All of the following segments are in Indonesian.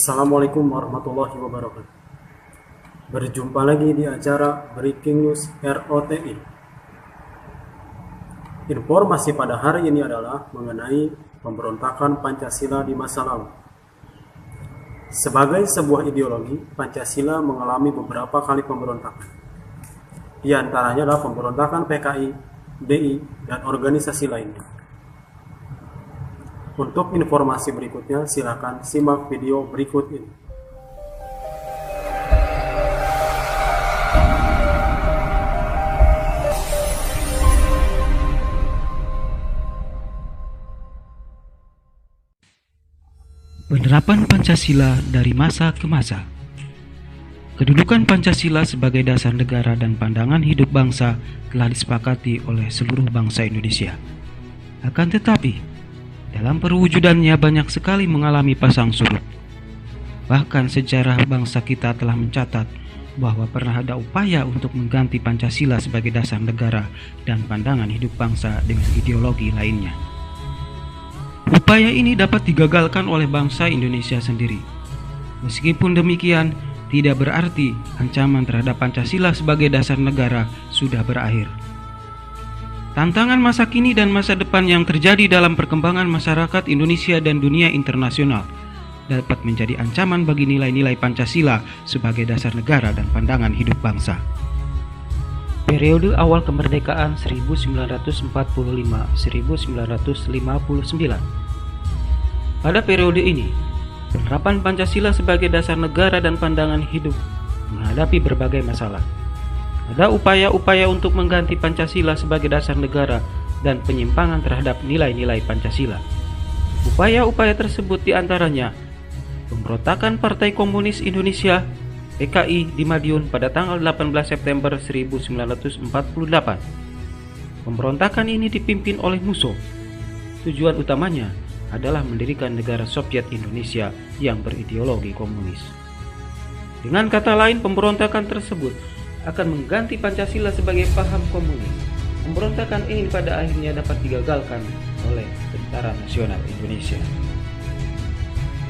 Assalamualaikum warahmatullahi wabarakatuh. Berjumpa lagi di acara Breaking News ROTI. Informasi pada hari ini adalah mengenai pemberontakan Pancasila di masa lalu. Sebagai sebuah ideologi, Pancasila mengalami beberapa kali pemberontakan. Di antaranya adalah pemberontakan PKI, BI, dan organisasi lainnya. Untuk informasi berikutnya, silakan simak video berikut ini. Penerapan Pancasila dari masa ke masa. Kedudukan Pancasila sebagai dasar negara dan pandangan hidup bangsa telah disepakati oleh seluruh bangsa Indonesia. Akan tetapi, dalam perwujudannya banyak sekali mengalami pasang surut. Bahkan sejarah bangsa kita telah mencatat bahwa pernah ada upaya untuk mengganti Pancasila sebagai dasar negara dan pandangan hidup bangsa dengan ideologi lainnya. Upaya ini dapat digagalkan oleh bangsa Indonesia sendiri. Meskipun demikian, tidak berarti ancaman terhadap Pancasila sebagai dasar negara sudah berakhir. Tantangan masa kini dan masa depan yang terjadi dalam perkembangan masyarakat Indonesia dan dunia internasional dapat menjadi ancaman bagi nilai-nilai Pancasila sebagai dasar negara dan pandangan hidup bangsa. Periode awal kemerdekaan 1945-1959. Pada periode ini, penerapan Pancasila sebagai dasar negara dan pandangan hidup menghadapi berbagai masalah. Ada upaya-upaya untuk mengganti Pancasila sebagai dasar negara dan penyimpangan terhadap nilai-nilai Pancasila. Upaya-upaya tersebut diantaranya pemberontakan Partai Komunis Indonesia (PKI) di Madiun pada tanggal 18 September 1948. Pemberontakan ini dipimpin oleh Musso. Tujuan utamanya adalah mendirikan negara Soviet Indonesia yang berideologi komunis. Dengan kata lain, pemberontakan tersebut akan mengganti Pancasila sebagai paham komunis. Pemberontakan ini pada akhirnya dapat digagalkan oleh Tentara Nasional Indonesia.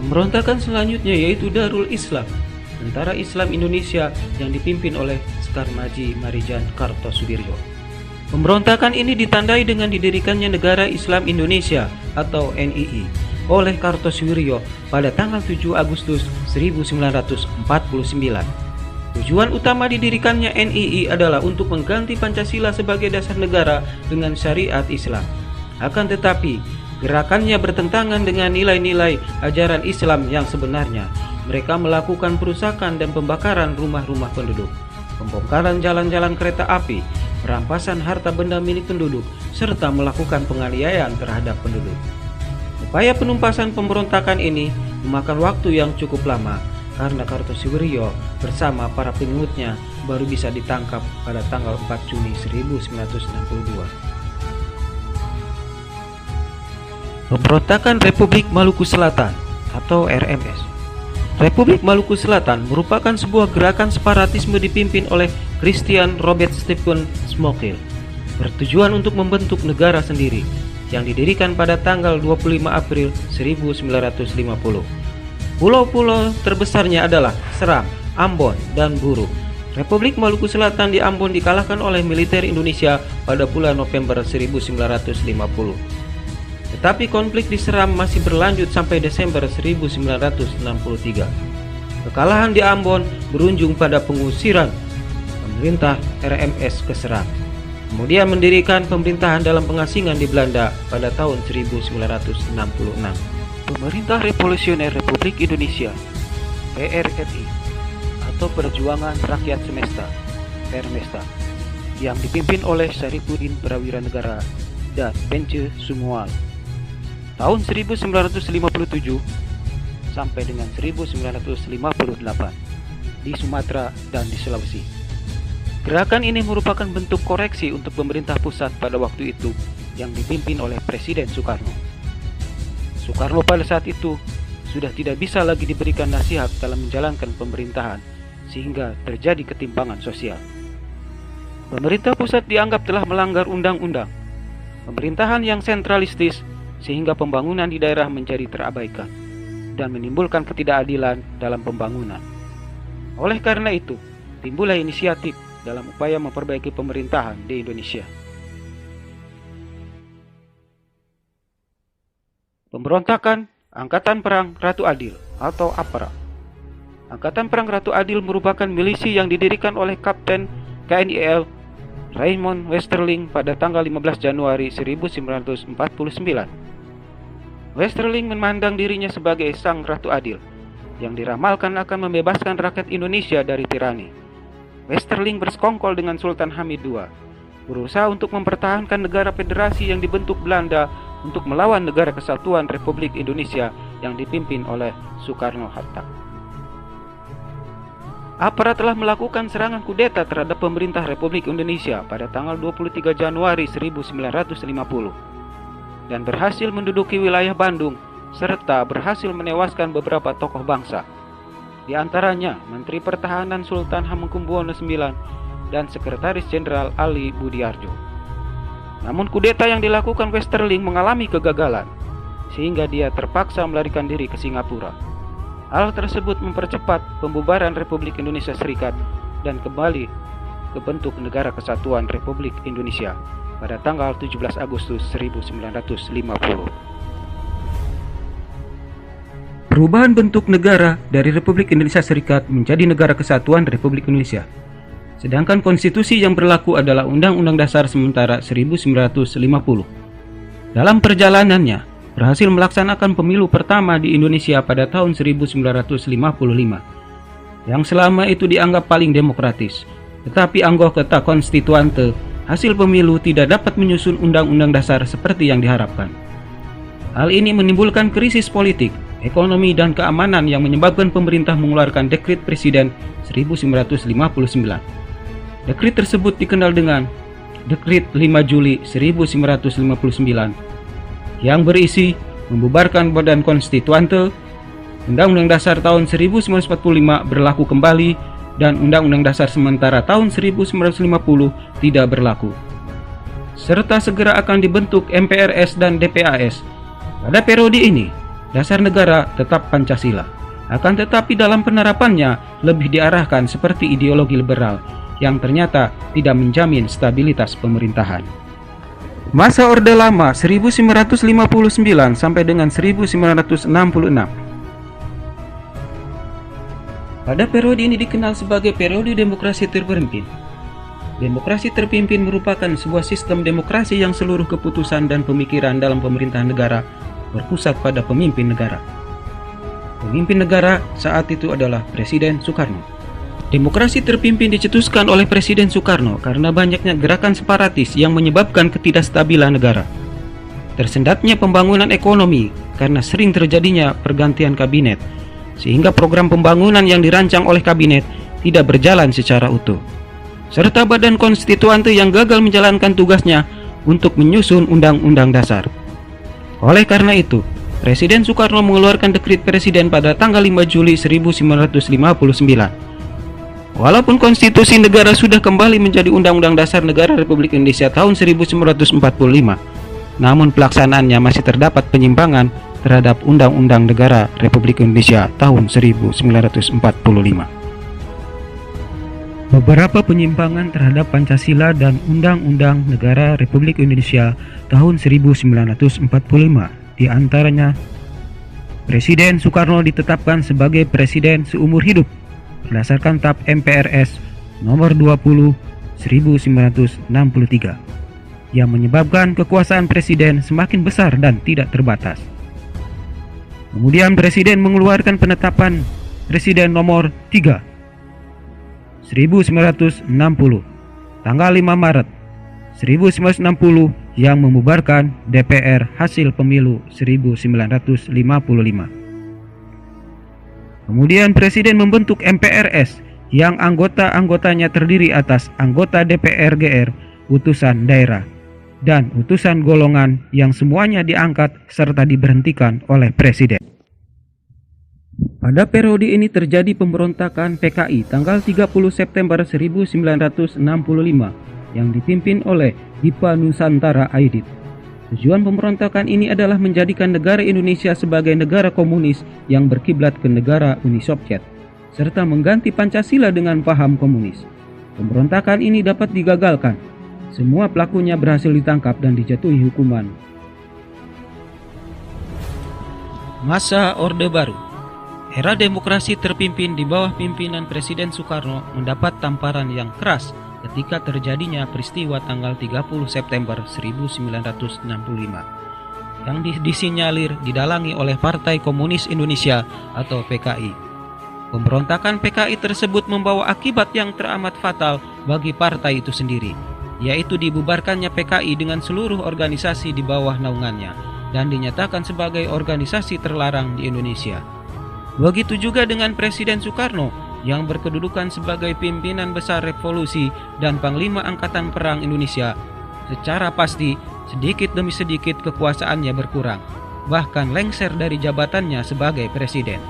Pemberontakan selanjutnya yaitu Darul Islam, Tentara Islam Indonesia yang dipimpin oleh Skarmaji Marijan Kartosuwiryo. Pemberontakan ini ditandai dengan didirikannya Negara Islam Indonesia atau NII oleh Kartosuwiryo pada tanggal 7 Agustus 1949. Tujuan utama didirikannya NII adalah untuk mengganti Pancasila sebagai dasar negara dengan syariat Islam. Akan tetapi, gerakannya bertentangan dengan nilai-nilai ajaran Islam yang sebenarnya. Mereka melakukan perusakan dan pembakaran rumah-rumah penduduk, pembongkaran jalan-jalan kereta api, perampasan harta benda milik penduduk, serta melakukan penganiayaan terhadap penduduk. Upaya penumpasan pemberontakan ini memakan waktu yang cukup lama, karena Kartosuwiryo bersama para pengikutnya baru bisa ditangkap pada tanggal 4 Juni 1962. Pemberontakan Republik Maluku Selatan atau RMS. Republik Maluku Selatan merupakan sebuah gerakan separatisme dipimpin oleh Christian Robert Stephen Smokil, bertujuan untuk membentuk negara sendiri yang didirikan pada tanggal 25 April 1950. Pulau-pulau terbesarnya adalah Seram, Ambon, dan Buru. Republik Maluku Selatan di Ambon dikalahkan oleh militer Indonesia pada bulan November 1950. Tetapi konflik di Seram masih berlanjut sampai Desember 1963. Kekalahan di Ambon berujung pada pengusiran pemerintah RMS ke Seram. Kemudian mendirikan pemerintahan dalam pengasingan di Belanda pada tahun 1966. Pemerintah Revolusioner Republik Indonesia (PRRI) atau Perjuangan Rakyat Semesta (Permesta) yang dipimpin oleh Syarifuddin Prawiranegara dan Bence Sumual tahun 1957 sampai dengan 1958 di Sumatera dan di Sulawesi. Gerakan ini merupakan bentuk koreksi untuk pemerintah pusat pada waktu itu yang dipimpin oleh Presiden Soekarno. Soekarno pada saat itu sudah tidak bisa lagi diberikan nasihat dalam menjalankan pemerintahan, sehingga terjadi ketimpangan sosial. Pemerintah pusat dianggap telah melanggar undang-undang, pemerintahan yang sentralistis, sehingga pembangunan di daerah menjadi terabaikan. dan menimbulkan ketidakadilan dalam pembangunan. Oleh karena itu, timbullah inisiatif dalam upaya memperbaiki pemerintahan di Indonesia. Pemberontakan Angkatan Perang Ratu Adil atau APRA. Angkatan Perang Ratu Adil merupakan milisi yang didirikan oleh Kapten KNIL Raymond Westerling pada tanggal 15 Januari 1949. Westerling memandang dirinya sebagai sang Ratu Adil yang diramalkan akan membebaskan rakyat Indonesia dari tirani. Westerling bersekongkol dengan Sultan Hamid II, berusaha untuk mempertahankan negara federasi yang dibentuk Belanda untuk melawan negara kesatuan Republik Indonesia yang dipimpin oleh Soekarno-Hatta. APRA telah melakukan serangan kudeta terhadap pemerintah Republik Indonesia pada tanggal 23 Januari 1950 dan berhasil menduduki wilayah Bandung serta berhasil menewaskan beberapa tokoh bangsa, di antaranya Menteri Pertahanan Sultan Hamengkubuwono IX dan Sekretaris Jenderal Ali Budiarjo. Namun kudeta yang dilakukan Westerling mengalami kegagalan, sehingga dia terpaksa melarikan diri ke Singapura. Hal tersebut mempercepat pembubaran Republik Indonesia Serikat dan kembali ke bentuk Negara Kesatuan Republik Indonesia pada tanggal 17 Agustus 1950. Perubahan bentuk negara dari Republik Indonesia Serikat menjadi Negara Kesatuan Republik Indonesia. Sedangkan konstitusi yang berlaku adalah Undang-Undang Dasar Sementara 1950. Dalam perjalanannya, berhasil melaksanakan pemilu pertama di Indonesia pada tahun 1955, yang selama itu dianggap paling demokratis. Tetapi anggota konstituante hasil pemilu tidak dapat menyusun undang-undang dasar seperti yang diharapkan. Hal ini menimbulkan krisis politik, ekonomi, dan keamanan yang menyebabkan pemerintah mengeluarkan Dekrit Presiden 1959. Dekrit tersebut dikenal dengan Dekrit 5 Juli 1959 yang berisi membubarkan Badan Konstituante, Undang-Undang Dasar tahun 1945 berlaku kembali, dan Undang-Undang Dasar Sementara tahun 1950 tidak berlaku. Serta segera akan dibentuk MPRS dan DPAS. Pada periode ini, dasar negara tetap Pancasila. Akan tetapi dalam penerapannya lebih diarahkan seperti ideologi liberal yang ternyata tidak menjamin stabilitas pemerintahan. Masa Orde Lama 1959 sampai dengan 1966. Pada periode ini dikenal sebagai periode demokrasi terpimpin. Demokrasi terpimpin merupakan sebuah sistem demokrasi yang seluruh keputusan dan pemikiran dalam pemerintahan negara berpusat pada pemimpin negara. Pemimpin negara saat itu adalah Presiden Soekarno. Demokrasi terpimpin dicetuskan oleh Presiden Soekarno karena banyaknya gerakan separatis yang menyebabkan ketidakstabilan negara. Tersendatnya pembangunan ekonomi karena sering terjadinya pergantian kabinet, sehingga program pembangunan yang dirancang oleh kabinet tidak berjalan secara utuh. Serta Badan Konstituante yang gagal menjalankan tugasnya untuk menyusun Undang-Undang Dasar. Oleh karena itu, Presiden Soekarno mengeluarkan Dekrit Presiden pada tanggal 5 Juli 1959. Walaupun konstitusi negara sudah kembali menjadi Undang-Undang Dasar Negara Republik Indonesia tahun 1945, namun pelaksanaannya masih terdapat penyimpangan terhadap Undang-Undang Negara Republik Indonesia tahun 1945. Beberapa penyimpangan terhadap Pancasila dan Undang-Undang Negara Republik Indonesia tahun 1945, di antaranya Presiden Soekarno ditetapkan sebagai presiden seumur hidup berdasarkan TAP MPRS nomor 20 1963 yang menyebabkan kekuasaan presiden semakin besar dan tidak terbatas. Kemudian presiden mengeluarkan penetapan Presiden nomor 3 1960 tanggal 5 Maret 1960 yang membubarkan DPR hasil pemilu 1955. Kemudian Presiden membentuk MPRS yang anggota-anggotanya terdiri atas anggota DPR GR, utusan daerah, dan utusan golongan yang semuanya diangkat serta diberhentikan oleh Presiden. Pada periode ini terjadi pemberontakan PKI tanggal 30 September 1965 yang dipimpin oleh Dipa Nusantara Aidit. Tujuan pemberontakan ini adalah menjadikan negara Indonesia sebagai negara komunis yang berkiblat ke negara Uni Soviet, serta mengganti Pancasila dengan paham komunis. Pemberontakan ini dapat digagalkan. Semua pelakunya berhasil ditangkap dan dijatuhi hukuman. Masa Orde Baru. Era demokrasi terpimpin di bawah pimpinan Presiden Soekarno mendapat tamparan yang keras ketika terjadinya peristiwa tanggal 30 September 1965 yang disinyalir didalangi oleh Partai Komunis Indonesia atau PKI. Pemberontakan PKI tersebut membawa akibat yang teramat fatal bagi partai itu sendiri, yaitu dibubarkannya PKI dengan seluruh organisasi di bawah naungannya dan dinyatakan sebagai organisasi terlarang di Indonesia. Begitu juga dengan Presiden Soekarno yang berkedudukan sebagai pimpinan besar revolusi dan Panglima Angkatan Perang Indonesia. Secara pasti, sedikit demi sedikit kekuasaannya berkurang, bahkan lengser dari jabatannya sebagai presiden.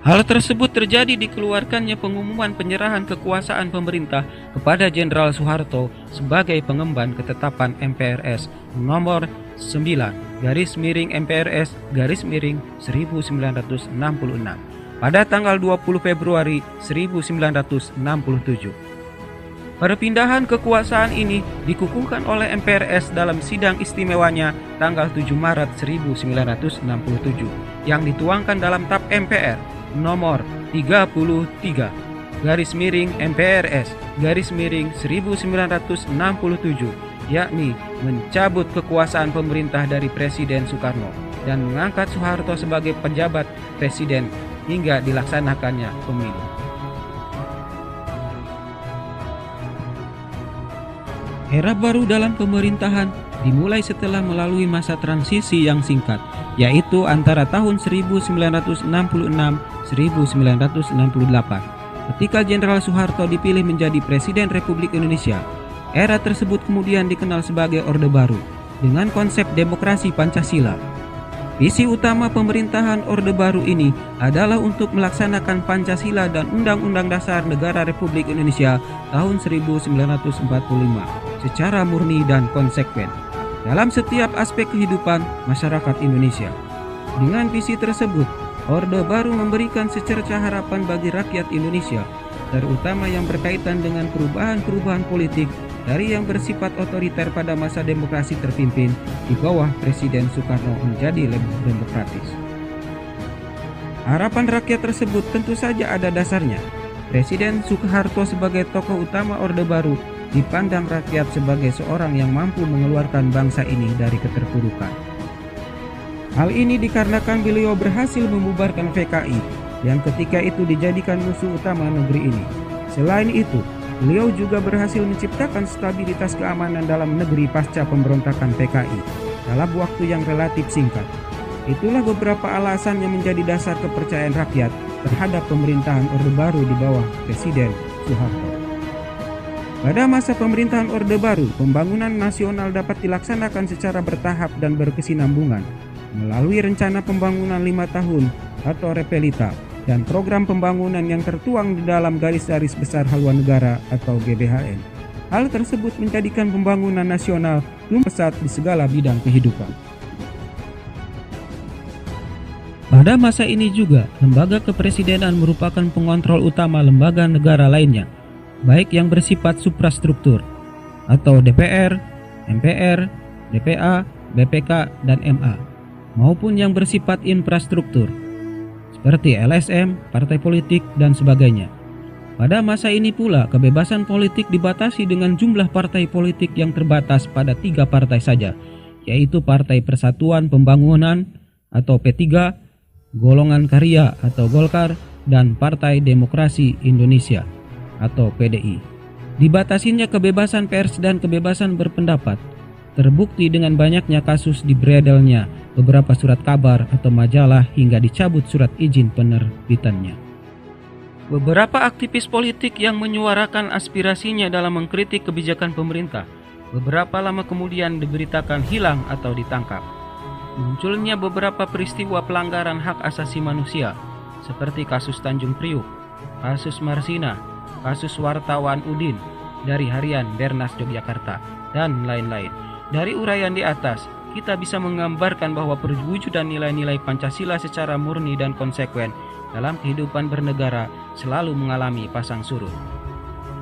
Hal tersebut terjadi dikeluarkannya pengumuman penyerahan kekuasaan pemerintah kepada Jenderal Soeharto sebagai pengemban ketetapan MPRS nomor 9/MPRS/1966 pada tanggal 20 Februari 1967. Perpindahan kekuasaan ini dikukuhkan oleh MPRS dalam sidang istimewanya tanggal 7 Maret 1967 yang dituangkan dalam TAP MPR nomor 33/MPRS/1967, yakni mencabut kekuasaan pemerintah dari Presiden Soekarno dan mengangkat Soeharto sebagai pejabat presiden hingga dilaksanakannya pemilu. Era baru dalam pemerintahan dimulai setelah melalui masa transisi yang singkat, yaitu antara tahun 1966-1968. Ketika Jenderal Soeharto dipilih menjadi Presiden Republik Indonesia, era tersebut kemudian dikenal sebagai Orde Baru dengan konsep demokrasi Pancasila. Visi utama pemerintahan Orde Baru ini adalah untuk melaksanakan Pancasila dan Undang-Undang Dasar Negara Republik Indonesia tahun 1945 secara murni dan konsekuen dalam setiap aspek kehidupan masyarakat Indonesia. Dengan visi tersebut, Orde Baru memberikan secerca harapan bagi rakyat Indonesia, terutama yang berkaitan dengan perubahan-perubahan politik dari yang bersifat otoriter pada masa demokrasi terpimpin di bawah Presiden Soekarno menjadi lebih demokratis. Harapan rakyat tersebut tentu saja ada dasarnya. Presiden Soeharto sebagai tokoh utama Orde Baru dipandang rakyat sebagai seorang yang mampu mengeluarkan bangsa ini dari keterpurukan. Hal ini dikarenakan beliau berhasil membubarkan PKI yang ketika itu dijadikan musuh utama negeri ini. Selain itu, beliau juga berhasil menciptakan stabilitas keamanan dalam negeri pasca pemberontakan PKI dalam waktu yang relatif singkat. Itulah beberapa alasan yang menjadi dasar kepercayaan rakyat terhadap pemerintahan Orde Baru di bawah Presiden Soeharto. Pada masa pemerintahan Orde Baru, pembangunan nasional dapat dilaksanakan secara bertahap dan berkesinambungan melalui rencana pembangunan 5 tahun atau Repelita dan program pembangunan yang tertuang di dalam garis-garis besar haluan negara atau GBHN. Hal tersebut menjadikan pembangunan nasional pesat di segala bidang kehidupan. Pada masa ini juga, lembaga kepresidenan merupakan pengontrol utama lembaga negara lainnya, baik yang bersifat suprastruktur atau DPR, MPR, DPA, BPK, dan MA, maupun yang bersifat infrastruktur seperti LSM, partai politik, dan sebagainya. Pada masa ini pula, kebebasan politik dibatasi dengan jumlah partai politik yang terbatas pada 3 partai saja, yaitu Partai Persatuan Pembangunan atau P3, Golongan Karya atau Golkar, dan Partai Demokrasi Indonesia atau PDI. Dibatasinya kebebasan pers dan kebebasan berpendapat terbukti dengan banyaknya kasus diberedelnya beberapa surat kabar atau majalah hingga dicabut surat izin penerbitannya. Beberapa aktivis politik yang menyuarakan aspirasinya dalam mengkritik kebijakan pemerintah beberapa lama kemudian diberitakan hilang atau ditangkap. Munculnya beberapa peristiwa pelanggaran hak asasi manusia seperti kasus Tanjung Priuk, kasus Marsina, kasus wartawan Udin dari harian Bernas Yogyakarta, dan lain-lain. Dari uraian di atas, kita bisa menggambarkan bahwa perwujudan nilai-nilai Pancasila secara murni dan konsekuen dalam kehidupan bernegara selalu mengalami pasang surut.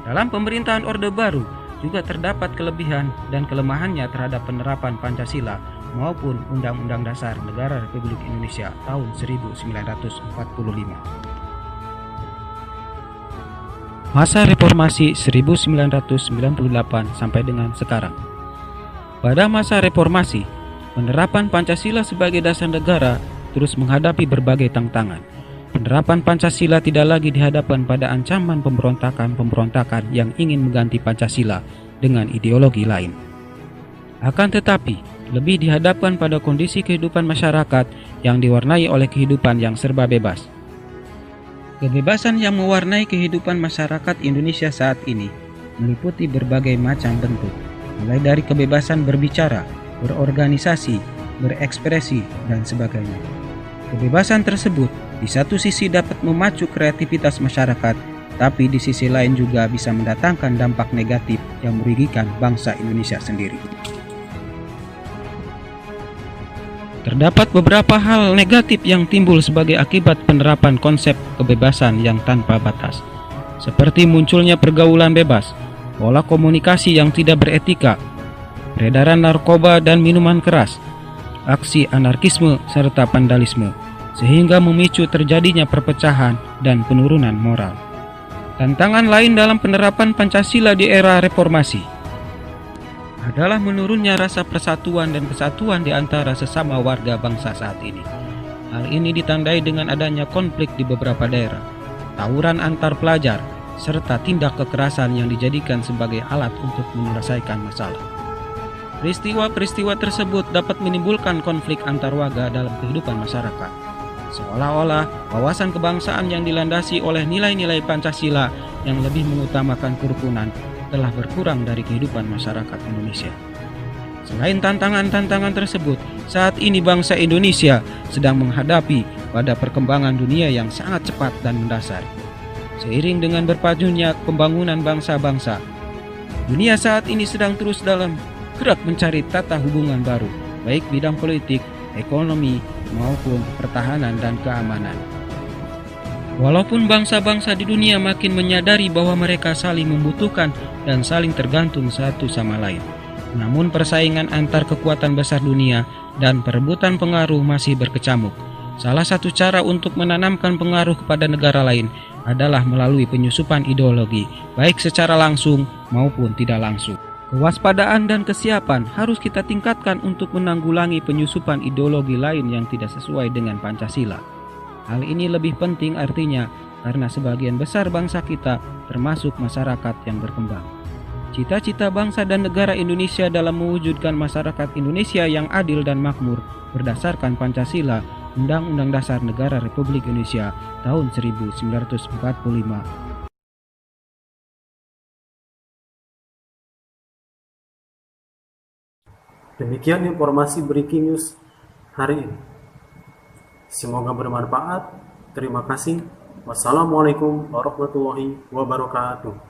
Dalam pemerintahan Orde Baru juga terdapat kelebihan dan kelemahannya terhadap penerapan Pancasila maupun Undang-Undang Dasar Negara Republik Indonesia tahun 1945. Masa Reformasi 1998 sampai dengan sekarang. Pada masa Reformasi, penerapan Pancasila sebagai dasar negara terus menghadapi berbagai tantangan. Penerapan Pancasila tidak lagi dihadapkan pada ancaman pemberontakan yang ingin mengganti Pancasila dengan ideologi lain. Akan tetapi, lebih dihadapkan pada kondisi kehidupan masyarakat yang diwarnai oleh kehidupan yang serba bebas. Kebebasan yang mewarnai kehidupan masyarakat Indonesia saat ini meliputi berbagai macam bentuk, mulai dari kebebasan berbicara, berorganisasi, berekspresi, dan sebagainya. Kebebasan tersebut di satu sisi dapat memacu kreativitas masyarakat, tapi di sisi lain juga bisa mendatangkan dampak negatif yang merugikan bangsa Indonesia sendiri. Terdapat beberapa hal negatif yang timbul sebagai akibat penerapan konsep kebebasan yang tanpa batas, seperti munculnya pergaulan bebas, pola komunikasi yang tidak beretika, peredaran narkoba dan minuman keras, aksi anarkisme serta vandalisme, sehingga memicu terjadinya perpecahan dan penurunan moral. Tantangan lain dalam penerapan Pancasila di era reformasi adalah menurunnya rasa persatuan dan kesatuan di antara sesama warga bangsa saat ini. Hal ini ditandai dengan adanya konflik di beberapa daerah, tawuran antar pelajar, serta tindak kekerasan yang dijadikan sebagai alat untuk menyelesaikan masalah. Peristiwa-peristiwa tersebut dapat menimbulkan konflik antar warga dalam kehidupan masyarakat, seolah-olah wawasan kebangsaan yang dilandasi oleh nilai-nilai Pancasila yang lebih mengutamakan kerukunan telah berkurang dari kehidupan masyarakat Indonesia. Selain tantangan-tantangan tersebut, saat ini bangsa Indonesia sedang menghadapi pada perkembangan dunia yang sangat cepat dan mendasar. Seiring dengan berpajunya pembangunan bangsa-bangsa, dunia saat ini sedang terus dalam gerak mencari tata hubungan baru, baik bidang politik, ekonomi, maupun pertahanan dan keamanan. Walaupun bangsa-bangsa di dunia makin menyadari bahwa mereka saling membutuhkan dan saling tergantung satu sama lain, namun persaingan antar kekuatan besar dunia dan perebutan pengaruh masih berkecamuk. Salah satu cara untuk menanamkan pengaruh kepada negara lain adalah melalui penyusupan ideologi, baik secara langsung maupun tidak langsung. Kewaspadaan dan kesiapan harus kita tingkatkan untuk menanggulangi penyusupan ideologi lain yang tidak sesuai dengan Pancasila. Hal ini lebih penting artinya karena sebagian besar bangsa kita termasuk masyarakat yang berkembang. Cita-cita bangsa dan negara Indonesia dalam mewujudkan masyarakat Indonesia yang adil dan makmur berdasarkan Pancasila, Undang-Undang Dasar Negara Republik Indonesia tahun 1945. Demikian informasi breaking news hari ini. Semoga bermanfaat. Terima kasih. Wassalamualaikum warahmatullahi wabarakatuh.